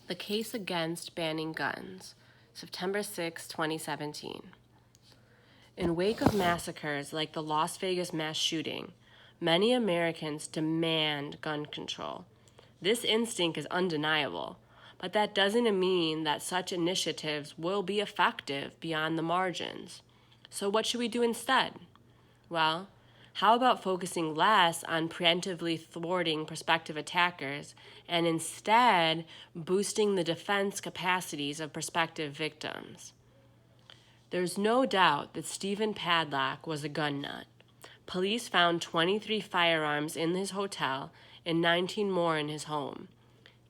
The Case Against Banning Guns, September 6, 2017. In wake of massacres like the Las Vegas mass shooting, many Americans demand gun control. This instinct is undeniable, but that doesn't mean that such initiatives will be effective beyond the margins. So what should we do instead? Well, how about focusing less on preemptively thwarting prospective attackers and instead boosting the defense capacities of prospective victims? There's no doubt that Stephen Paddock was a gun nut. Police found 23 firearms in his hotel and 19 more in his home.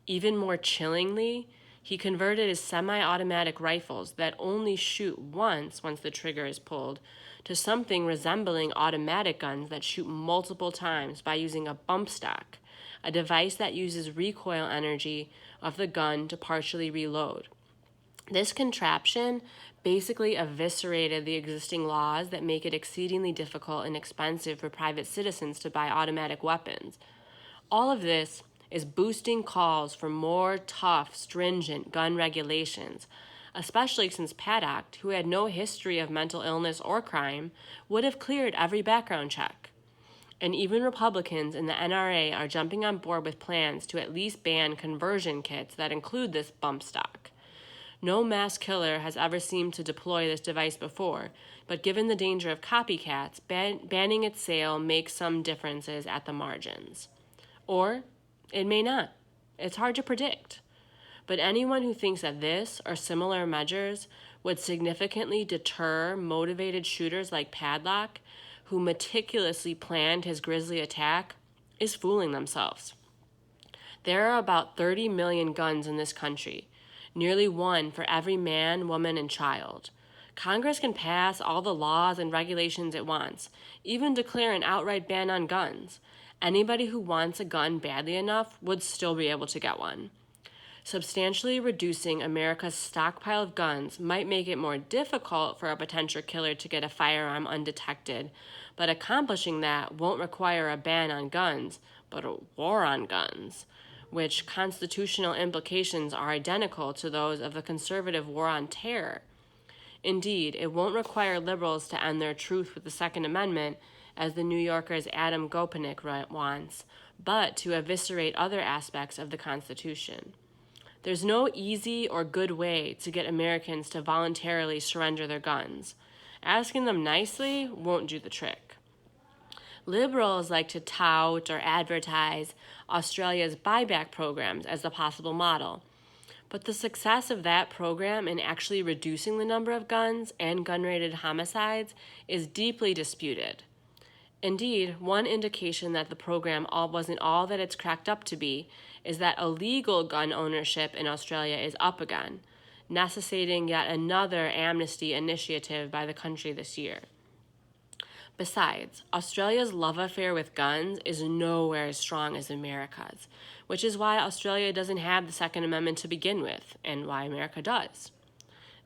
Even more chillingly, he converted his semi-automatic rifles that only shoot once the trigger is pulled to something resembling automatic guns that shoot multiple times by using a bump stock, a device that uses recoil energy of the gun to partially reload. This contraption basically eviscerated the existing laws that make it exceedingly difficult and expensive for private citizens to buy automatic weapons. All of this is boosting calls for more tough, stringent gun regulations, especially since Paddock, who had no history of mental illness or crime, would have cleared every background check. And even Republicans in the NRA are jumping on board with plans to at least ban conversion kits that include this bump stock. No mass killer has ever seemed to deploy this device before, but given the danger of copycats, banning its sale makes some differences at the margins. Or it may not. It's hard to predict. But anyone who thinks that this or similar measures would significantly deter motivated shooters like Paddock, who meticulously planned his grisly attack, is fooling themselves. There are about 30 million guns in this country, nearly one for every man, woman, and child. Congress can pass all the laws and regulations it wants, even declare an outright ban on guns. Anybody who wants a gun badly enough would still be able to get one. Substantially reducing America's stockpile of guns might make it more difficult for a potential killer to get a firearm undetected, but accomplishing that won't require a ban on guns, but a war on guns, which constitutional implications are identical to those of the conservative war on terror. Indeed, it won't require liberals to end their truth with the Second Amendment, as the New Yorker's Adam Gopnik wants, but to eviscerate other aspects of the Constitution. There's no easy or good way to get Americans to voluntarily surrender their guns. Asking them nicely won't do the trick. Liberals like to tout or advertise Australia's buyback programs as the possible model, but the success of that program in actually reducing the number of guns and gun-related homicides is deeply disputed. Indeed, one indication that the program wasn't all that it's cracked up to be is that illegal gun ownership in Australia is up again, necessitating yet another amnesty initiative by the country this year. Besides, Australia's love affair with guns is nowhere as strong as America's, which is why Australia doesn't have the Second Amendment to begin with, and why America does.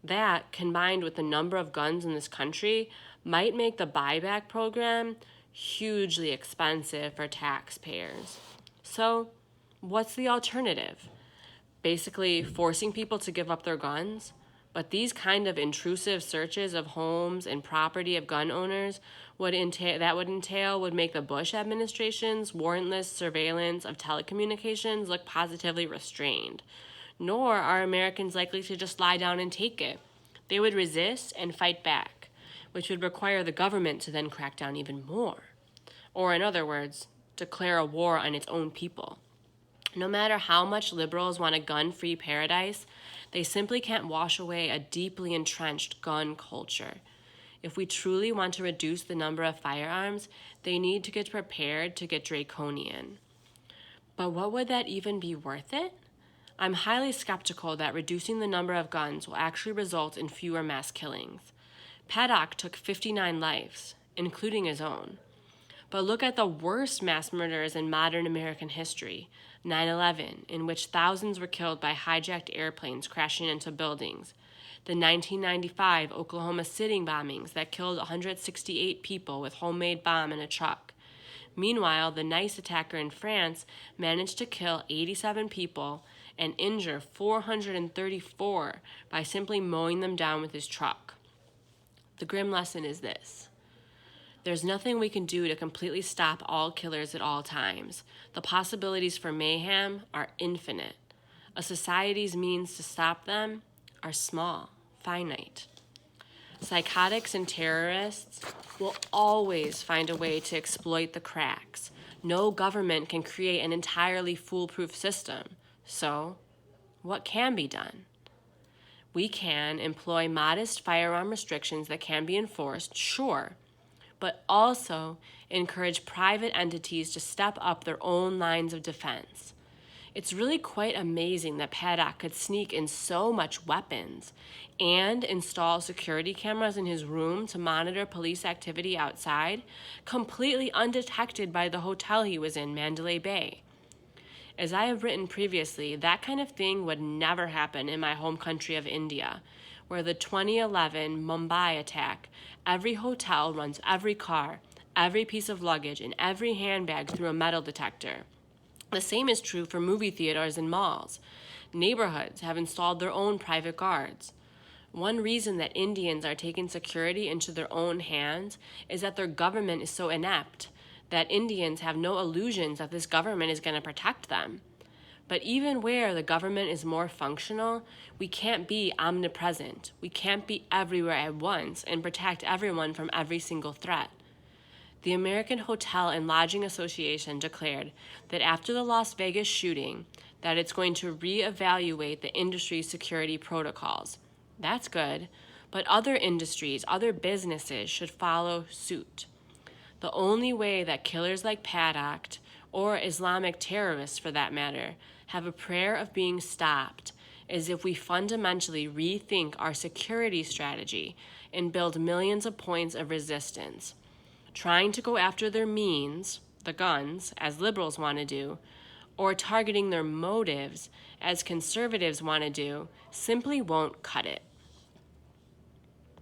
That, combined with the number of guns in this country, might make the buyback program hugely expensive for taxpayers. So, what's the alternative? Basically, forcing people to give up their guns? But these kind of intrusive searches of homes and property of gun owners would make the Bush administration's warrantless surveillance of telecommunications look positively restrained. Nor are Americans likely to just lie down and take it. They would resist and fight back, which would require the government to then crack down even more. Or in other words, declare a war on its own people. No matter how much liberals want a gun-free paradise, they simply can't wash away a deeply entrenched gun culture. If we truly want to reduce the number of firearms, they need to get prepared to get draconian. But what would that even be worth it? I'm highly skeptical that reducing the number of guns will actually result in fewer mass killings. Paddock took 59 lives, including his own. But look at the worst mass murders in modern American history, 9/11, in which thousands were killed by hijacked airplanes crashing into buildings, the 1995 Oklahoma City bombings that killed 168 people with homemade bomb in a truck. Meanwhile, the Nice attacker in France managed to kill 87 people and injure 434 by simply mowing them down with his truck. The grim lesson is this: there's nothing we can do to completely stop all killers at all times. The possibilities for mayhem are infinite. A society's means to stop them are small, finite. Psychotics and terrorists will always find a way to exploit the cracks. No government can create an entirely foolproof system. So, what can be done? We can employ modest firearm restrictions that can be enforced, sure, but also encourage private entities to step up their own lines of defense. It's really quite amazing that Paddock could sneak in so much weapons and install security cameras in his room to monitor police activity outside, completely undetected by the hotel he was in, Mandalay Bay. As I have written previously, that kind of thing would never happen in my home country of India, where the 2011 Mumbai attack, every hotel runs every car, every piece of luggage, and every handbag through a metal detector. The same is true for movie theaters and malls. Neighborhoods have installed their own private guards. One reason that Indians are taking security into their own hands is that their government is so inept that Indians have no illusions that this government is going to protect them. But even where the government is more functional, we can't be omnipresent. We can't be everywhere at once and protect everyone from every single threat. The American Hotel and Lodging Association declared that after the Las Vegas shooting, that it's going to reevaluate the industry's security protocols. That's good, but other industries, other businesses should follow suit. The only way that killers like Paddock, or Islamic terrorists for that matter, have a prayer of being stopped is if we fundamentally rethink our security strategy and build millions of points of resistance. Trying to go after their means, the guns, as liberals want to do, or targeting their motives, as conservatives want to do, simply won't cut it.